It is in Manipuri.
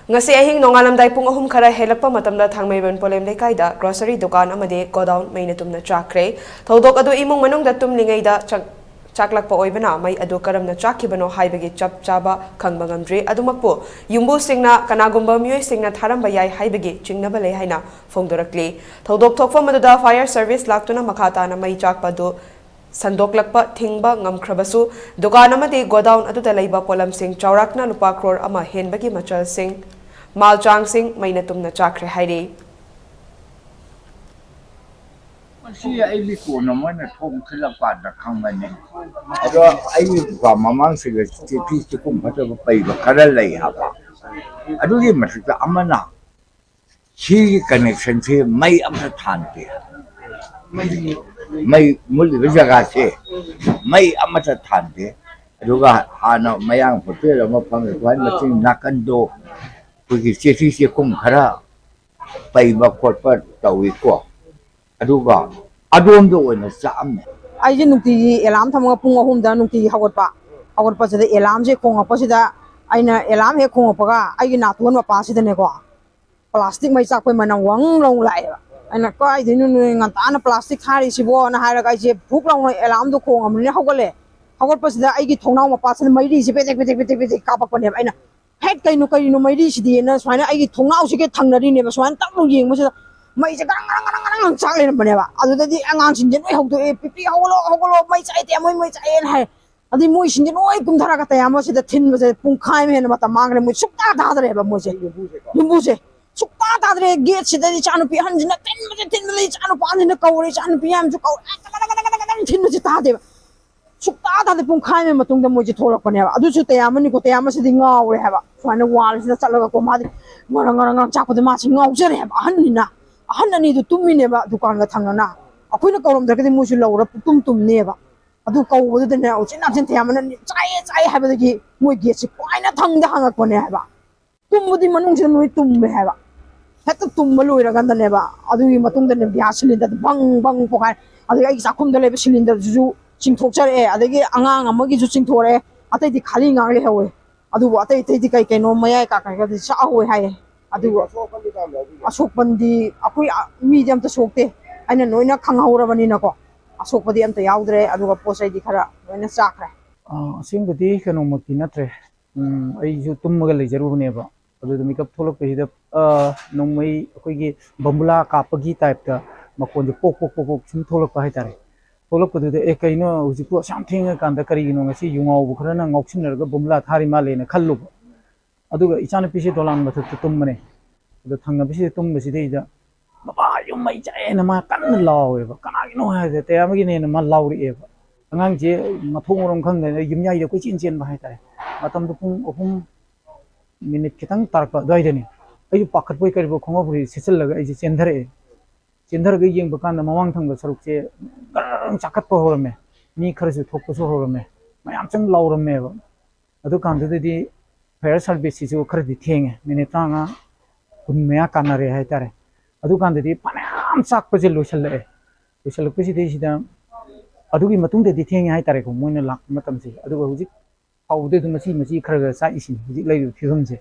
Ngasi ahing nongalamday pung ahum khara helakpa matamda thangmaiban polem lekaida grocery dukan amade godown maina tumna chakre thodok adu imung manungda tumlingaida chaklakpa oibana mai adu karamna chakhibano haibagi chap chaba khangba ngamdre adumakpo yumbu singna kanagumba myoi singna tharamba yai haibagi chingnaba lei haina phongdorakli thodok thokfa maduda fire service laktuna makhata na mai chakpa du Sandoklakpa thingba ngamkhrabasu dukan amade godown aduda leiba polam sing chaurakna lupa crore ama henbagi machal sing Malchang Singh maina tumna chakre hairi. Masih ini kono mana thong khilapa da khangmane. Ado ai ba mamang siga tipi kum phata pai ba kharal lai haba. Ado ye masita amana. Chi connection se mai amna than pe. Mai mul jaga se mai amata than pe. Ado ga hana mayang phote la ma phang wan ma sing nakando. Pergi sesi kum khara pai ba khot pa tawi ko aduga adom do na sam ai je nukti elam thamga pung ahum da nukti hawat pa sida elam je khong pa sida aina elam he khong pa ga ai na tuan pa sida ne ko plastic mai chak pe manang wang long lai aina ko ai dinu ngan ta na plastic thari sibo na haira ga je phuk long elam do khong am ne hawgale hawat pa sida ai gi thongnau ma pa sida mai ri si pe tek ka pa ne aina head kainu mai ri si di na swaina ai gi thongnau si ke thangnari ne ba swan tak lu yeng ma sida mai se gang chak le bane ba adu da di angang sin je noi hok to e pipi hawlo mai chai te mai chai en hai adi moi sin je noi kum thara ka ta yama se da thin ba se pung khai me na ta mang re moi sukta da dare ba moi se yumbu se sukta da dare gate se da di chanu pi han jina tin ba chanu pa ni na kaure chanu pi am ju kau tin ba se ta de sukta da de pung khai me matung da moi je tholak bane ba adu su te yama ni ko te yama se di ngau re ha ba swana wal se da chala ko ma di ngarang chak pa de ma se ngau je re ba han ni na ahan ani du tumine ba dukan ga thangana akoina kaurom da kadi musu lawra tum ne ba adu kau bu de ne ochin absen thiamana chai ha ba gi moi ge si paina thang da hanga ko ne ba tum bu di manung se noi tum me ha ba heta tum ma loi ra gan da ne ba adu gi matung da ne bia cylinder bang pokai adu ai sakum da le cylinder ju ching thok char e adu gi angang amagi ju ching thore atai di khali ngang le hawe adu atai di kai no maya ka di sa hawe hai adu asok bandi akui medium ta sokte aina noina khanghaura bani na ko asok badi am ta yaudre aduga posai di khara noina chakre asing badi kano mati natre ai ju tummaga lejaru ne ba adu makeup tholok pe hida nomai akoi gi bambula kapagi type ta makon de pok sum tholok pa haitare tholok padu de ekaino uji ko something kan da kari no ngasi yungau bu khara na ngoksin nerga bambula thari ma le na khallu aduga ichana pisi dolan mathu tummane adu thangna pisi tummasi deida baba yum mai chae na ma kan lawe ba kana gi no ha de te amagi ne ma lawri e ba angang je mathong rom khang ne yum yai de ko chin ba hai tare matam du pung ohum minute kitang tarpa doi de ni ai pakhat poi kari bo khonga buri sisal laga ai je chendhar ga yeng ba kan mamang thang ba saruk che garang chakat po horme mi khar su thok so horme mayam chang lawram me ba adu kan de di fire service ju khar di thenge minute tanga kun mea kanare hai tare adu kan de panam sak pa je loisal ko si de sida adu gi matung de thenge hai tare ko moina lak matam si adu hujik haude du masi khar ga sa isin hujik lai phihum je